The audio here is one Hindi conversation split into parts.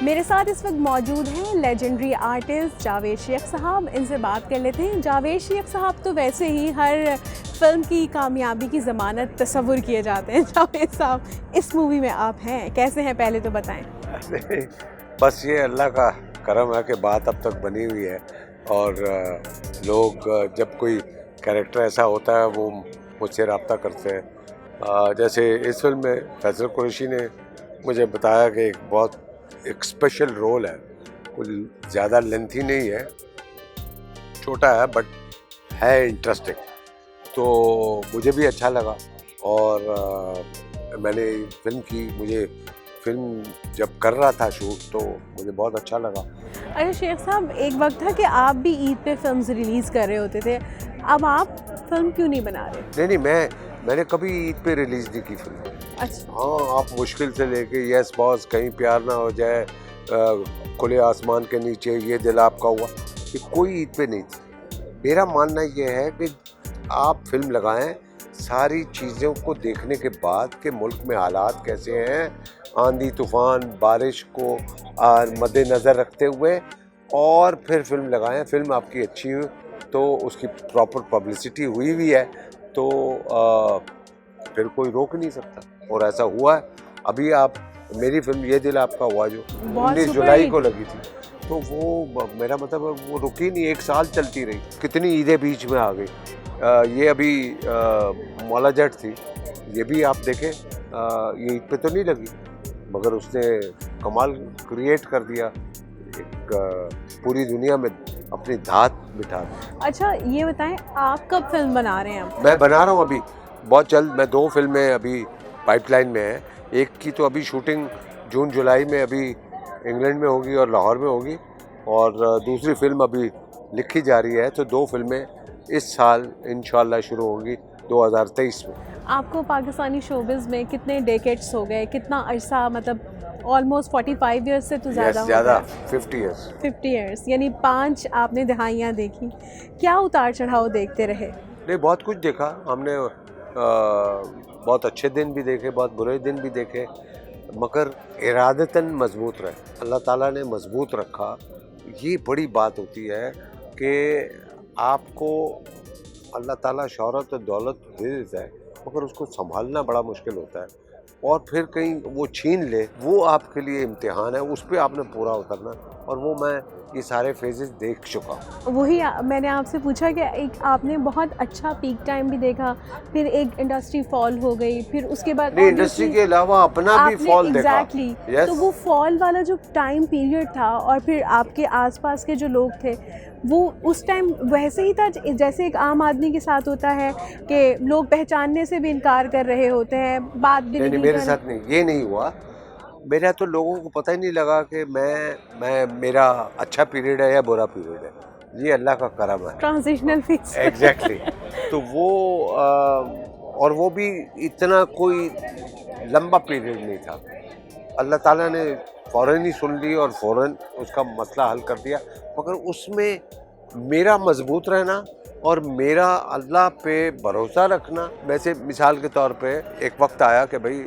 मेरे साथ इस वक्त मौजूद हैं लेजेंडरी आर्टिस्ट जावेद शेख साहब। इनसे बात कर लेते हैं। जावेद शेख साहब तो वैसे ही हर फिल्म की कामयाबी की ज़मानत तस्वुर किए जाते हैं। जावेद साहब, इस मूवी में आप हैं, कैसे हैं पहले तो बताएं। बस ये अल्लाह का करम है कि बात अब तक बनी हुई है और लोग जब कोई कैरेक्टर ऐसा होता है वो मुझसे रब्ता करते हैं। जैसे इस फिल्म में फैसल कुरैशी ने मुझे बताया कि एक स्पेशल रोल है, कुछ ज़्यादा लेंथी नहीं है, छोटा है बट है इंटरेस्टिंग, तो मुझे भी अच्छा लगा। और मैंने मुझे फिल्म जब कर रहा था शूट तो मुझे बहुत अच्छा लगा। अरे शेख साहब, एक वक्त था कि आप भी ईद पे फिल्म्स रिलीज़ कर रहे होते थे, अब आप फिल्म क्यों नहीं बना रहे? नहीं, मैंने कभी ईद पे रिलीज़ नहीं की फिल्म। अच्छा। हाँ, आप मुश्किल से लेके यस बॉस, कहीं प्यार ना हो जाए, खुले आसमान के नीचे, ये दिल आपका हुआ, ये कोई ईद पे नहीं थी। मेरा मानना ये है कि आप फिल्म लगाएं सारी चीज़ों को देखने के बाद कि मुल्क में हालात कैसे हैं, आंधी तूफ़ान बारिश को मद्देनज़र रखते हुए, और फिर फिल्म लगाएं। फिल्म आपकी अच्छी हो तो उसकी प्रॉपर पब्लिसिटी हुई भी है तो फिर कोई रोक नहीं सकता, और ऐसा हुआ है। अभी आप मेरी फिल्म ये दिल आपका हुआ जो 19 जुलाई को लगी थी, तो वो मेरा मतलब वो रुकी नहीं, 1 साल चलती रही। कितनी ईदें बीच में आ गई। ये अभी मौला जट थी, ये भी आप देखें, ये ईद पे तो नहीं लगी मगर उसने कमाल क्रिएट कर दिया, एक पूरी दुनिया में अपनी धात बिठा दी। अच्छा, ये बताएं आप कब फिल्म बना रहे हैं? मैं बना रहा हूँ अभी बहुत जल्द। मैं 2 फिल्में अभी पाइपलाइन में है। एक की तो अभी शूटिंग जून जुलाई में अभी इंग्लैंड में होगी और लाहौर में होगी, और दूसरी फिल्म अभी लिखी जा रही है। तो 2 फिल्में इस साल इंशाल्लाह शुरू होंगी 2023 में। आपको पाकिस्तानी शोबिज़ में कितने डेकेड्स हो गए, कितना अरसा, मतलब ऑलमोस्ट 45 ईयर्स से तो ज़्यादा हो गया। 50 ईयर्स, यानी 5 आपने दहाइयाँ देखी। क्या उतार चढ़ाव देखते रहे? नहीं, बहुत कुछ देखा हमने, बहुत अच्छे दिन भी देखे, बहुत बुरे दिन भी देखे, मगर इरादतन मजबूत रहे। अल्लाह ताला ने मजबूत रखा। ये बड़ी बात होती है कि आपको अल्लाह ताला शौहरत और दौलत दे देता है मगर उसको संभालना बड़ा मुश्किल होता है, और फिर कहीं वो छीन ले, वो आपके लिए इम्तिहान है, उस पर आपने पूरा उतरना। और वो मैं ये सारे फेजेस देख चुका हूँ। वही मैंने आपसे पूछा कि एक आपने बहुत अच्छा पीक टाइम भी देखा, फिर एक इंडस्ट्री फॉल हो गई, फिर उसके बाद नहीं, इंडस्ट्री के अलावा अपना भी फॉल देखा। Yes. तो वो फॉल वाला जो टाइम पीरियड था, और फिर आपके आसपास के जो लोग थे वो उस टाइम वैसे ही था जैसे एक आम आदमी के साथ होता है कि लोग पहचानने से भी इनकार कर रहे होते हैं, बात भी नहीं। मेरे साथ नहीं, ये नहीं हुआ। मेरा तो लोगों को पता ही नहीं लगा कि मेरा अच्छा पीरियड है या बुरा पीरियड है। ये अल्लाह का करम है, ट्रांजिशनल फेज। एग्जैक्टली। तो वो और वो भी इतना कोई लंबा पीरियड नहीं था। अल्लाह ताला ने फ़ौरन ही सुन ली और फ़ौरन उसका मसला हल कर दिया, मगर उसमें मेरा मजबूत रहना और मेरा अल्लाह पे भरोसा रखना। वैसे मिसाल के तौर पे एक वक्त आया कि भाई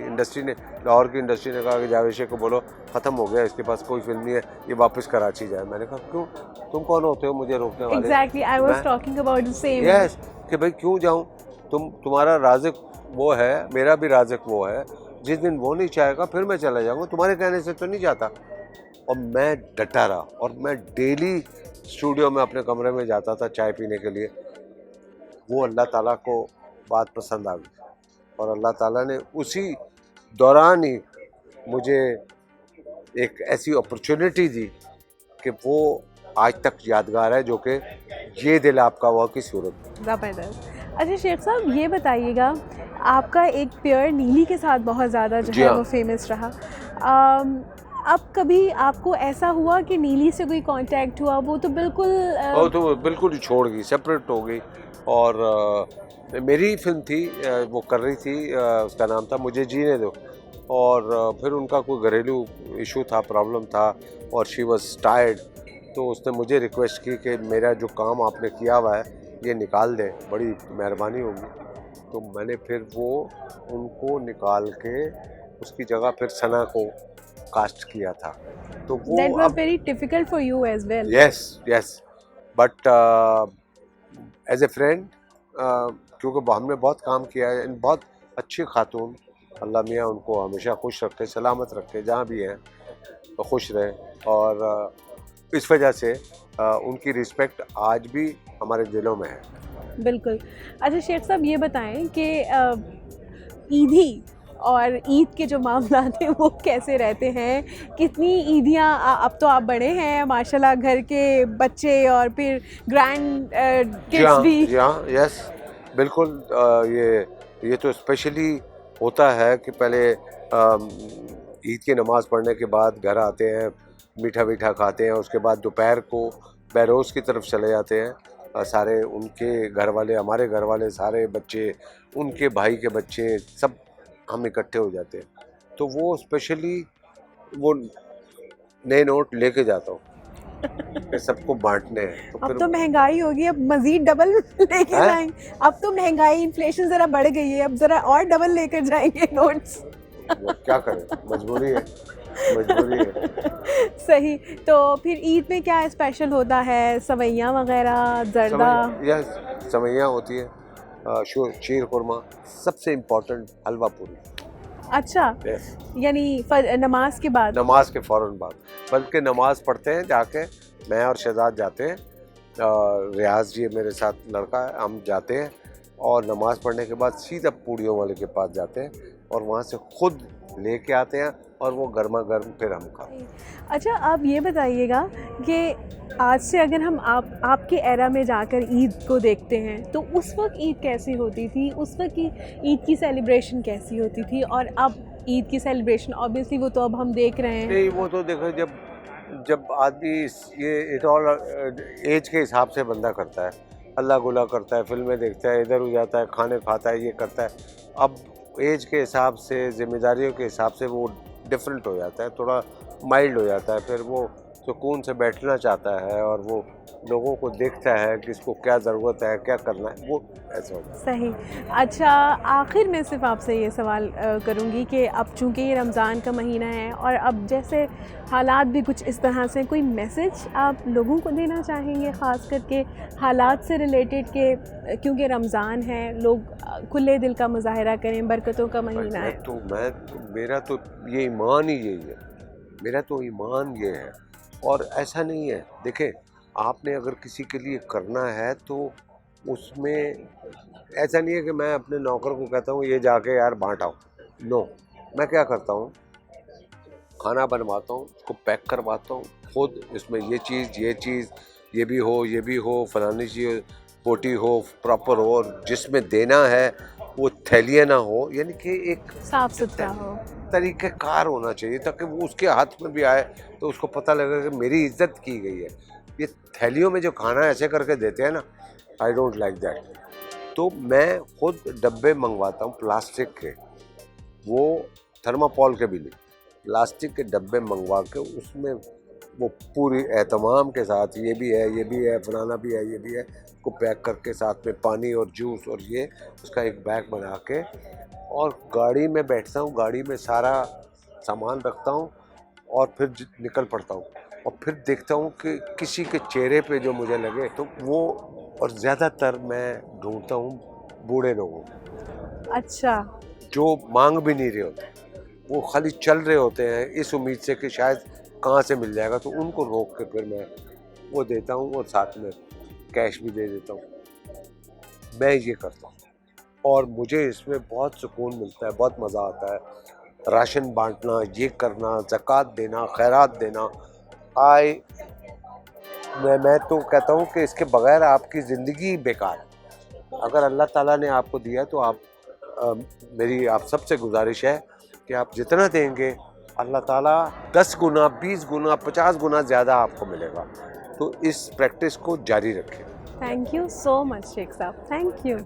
लाहौर की इंडस्ट्री ने कहा कि जावेद शेख को बोलो ख़त्म हो गया, इसके पास कोई फिल्म नहीं है, ये वापस कराची जाए। मैंने कहा क्यों, तुम कौन होते हो मुझे रोकने वाले? Exactly, I was talking about the same. Yes, कि भाई क्यों जाऊँ, तुम्हारा राज़िक वो है, मेरा भी राज़िक वो है, जिस दिन वो नहीं चाहेगा फिर मैं चला जाऊँगा, तुम्हारे कहने से तो नहीं जाता। और मैं डटा रहा, और मैं डेली स्टूडियो में अपने कमरे में जाता था चाय पीने के लिए। वो अल्लाह ताला को बात पसंद आ गई, और अल्लाह ताला ने उसी दौरान ही मुझे एक ऐसी अपॉर्चुनिटी दी कि वो आज तक यादगार है, जो कि ये दिल आपका हुआ की सूरत। ज़बरदस्त। अच्छा शेख साहब, ये बताइएगा, आपका एक पेयर नीली के साथ बहुत ज़्यादा जो है वो फेमस रहा। अब कभी आपको ऐसा हुआ कि नीली से कोई कांटेक्ट हुआ? वो तो बिल्कुल ही छोड़ गई, सेपरेट हो गई। और मेरी फिल्म थी, वो कर रही थी, उसका नाम था मुझे जीने दो, और फिर उनका कोई घरेलू इशू था, प्रॉब्लम था, और शी वाज टायर्ड। तो उसने मुझे रिक्वेस्ट की कि मेरा जो काम आपने किया हुआ है ये निकाल दें, बड़ी मेहरबानी होगी। तो मैंने फिर वो उनको निकाल के उसकी जगह फिर सना को कास्ट किया था। तो वो That was अब very difficult for you as well. Yes but as a friend क्योंकि हमने बहुत काम किया है, बहुत अच्छी खातून, अल्लाह मियाँ उनको हमेशा खुश रखे, सलामत रखे, जहाँ भी हैं तो खुश रहे। और इस वजह से उनकी रिस्पेक्ट आज भी हमारे दिलों में है। बिल्कुल। अच्छा शेख साहब ये बताएं कि ईदी और ईद के जो मामलात हैं वो कैसे रहते हैं? कितनी ईदियाँ अब तो आप बड़े हैं माशाल्लाह, घर के बच्चे और फिर ग्रैंड किड्स भी। जी हाँ, यस बिल्कुल। ये तो स्पेशली होता है कि पहले ईद की नमाज़ पढ़ने के बाद घर आते हैं, मीठा मीठा खाते हैं, उसके बाद दोपहर को बैरोज़ की तरफ चले जाते हैं। सारे उनके घर वाले, हमारे घर वाले, सारे बच्चे, उनके भाई के बच्चे, सब हम इकट्ठे हो जाते हैं। तो वो स्पेशली वो नए नोट लेके जाता हूँ कि सबको बांटने हैं। तो अब तो महंगाई होगी, अब मजीद डबल लेके जाएंगे। अब तो महंगाई, इन्फ्लेशन ज़रा बढ़ गई है, अब ज़रा और डबल लेकर जाएंगे नोट्स। वो क्या करें, मजबूरी है, मजबूरी है। सही। तो फिर ईद में क्या स्पेशल होता है? सवैयाँ वगैरह, जर्दा? यस, सवैयाँ होती है, शीर खुरमा, सबसे इम्पोर्टेंट हलवा पूरी। अच्छा, यानी नमाज के बाद? नमाज के फ़ौरन बाद, बल्कि नमाज पढ़ते हैं जाके, मैं और शहजाद जाते हैं, रियाज जी मेरे साथ लड़का है, हम जाते हैं और नमाज पढ़ने के बाद सीधा पूड़ियों वाले के पास जाते हैं और वहाँ से खुद लेके आते हैं और वो गर्मा गर्म फिर हम खाते हैं। अच्छा, आप ये बताइएगा कि आज से अगर हम आपके एरा में जाकर ईद को देखते हैं तो उस वक्त ईद कैसी होती थी? उस वक्त की ईद की सेलिब्रेशन कैसी होती थी? और अब ईद की सेलिब्रेशन ऑब्वियसली वो तो अब हम देख रहे हैं। नहीं, वो तो देखो, जब आदमी ये इट ऑल एज के हिसाब से बंदा करता है, अल्लाह गुला करता है, फिल्में देखता है, इधर हो जाता है, खाने खाता है, ये करता है। अब एज के हिसाब से, जिम्मेदारियों के हिसाब से वो डिफरेंट हो जाता है, थोड़ा माइल्ड हो जाता है, फिर वो सुकून से बैठना चाहता है और वो लोगों को देखता है कि इसको क्या ज़रूरत है, क्या करना है, वो ऐसा होता है। सही। अच्छा, आखिर में सिर्फ आपसे ये सवाल करूँगी कि अब चूँकि ये रमज़ान का महीना है और अब जैसे हालात भी कुछ इस तरह से, कोई मैसेज आप लोगों को देना चाहेंगे ख़ास करके हालात से रिलेटेड के? क्योंकि रमज़ान है, लोग खुले दिल का मुजाहरा करें, बरकतों का महीना है। मेरा तो ये ईमान ही यही है, मेरा तो ईमान ये है। और ऐसा नहीं है, देखें, आपने अगर किसी के लिए करना है तो उसमें ऐसा नहीं है कि मैं अपने नौकर को कहता हूँ ये जाके यार बांट आओ। नो, मैं क्या करता हूँ, खाना बनवाता हूँ, उसको पैक करवाता हूँ खुद, इसमें ये चीज़ ये भी हो, फलानी चीज़ पोटी हो, प्रॉपर हो, और जिसमें देना है वो थैलियाँ ना हो, यानी कि एक साफ़ सुथरा हो, तरीक़ेकार होना चाहिए, ताकि वो उसके हाथ में भी आए तो उसको पता लगे कि मेरी इज्जत की गई है। ये थैलियों में जो खाना ऐसे करके देते हैं ना, आई डोंट लाइक दैट। तो मैं खुद डब्बे मंगवाता हूँ प्लास्टिक के, वो थर्माकोल के भी नहीं, प्लास्टिक के डब्बे मंगवा के उसमें वो पूरी एहतमाम के साथ ये भी है, फलाना भी है, ये भी है, उसको पैक करके साथ में पानी और जूस और ये उसका एक बैग बना के और गाड़ी में बैठता हूँ, गाड़ी में सारा सामान रखता हूँ और फिर निकल पड़ता हूँ और फिर देखता हूँ कि किसी के चेहरे पे जो मुझे लगे तो वो, और ज़्यादातर मैं ढूंढता हूँ बूढ़े लोगों को। अच्छा, जो मांग भी नहीं रहे होते, वो खाली चल रहे होते हैं इस उम्मीद से कि शायद कहाँ से मिल जाएगा, तो उनको रोक के फिर मैं वो देता हूँ और साथ में कैश भी दे देता हूँ। मैं ये करता हूँ और मुझे इसमें बहुत सुकून मिलता है, बहुत मज़ा आता है। राशन बांटना, ये करना, ज़कात देना, खैरात देना, मैं तो कहता हूँ कि इसके बगैर आपकी ज़िंदगी बेकार है। अगर अल्लाह ताला ने आपको दिया तो आप मेरी आप सबसे गुजारिश है कि आप जितना देंगे अल्लाह ताला 10 गुना, 20 गुना, 50 गुना ज़्यादा आपको मिलेगा। तो इस प्रैक्टिस को जारी रखें। Thank you so much Sheikh साहब, थैंक यू।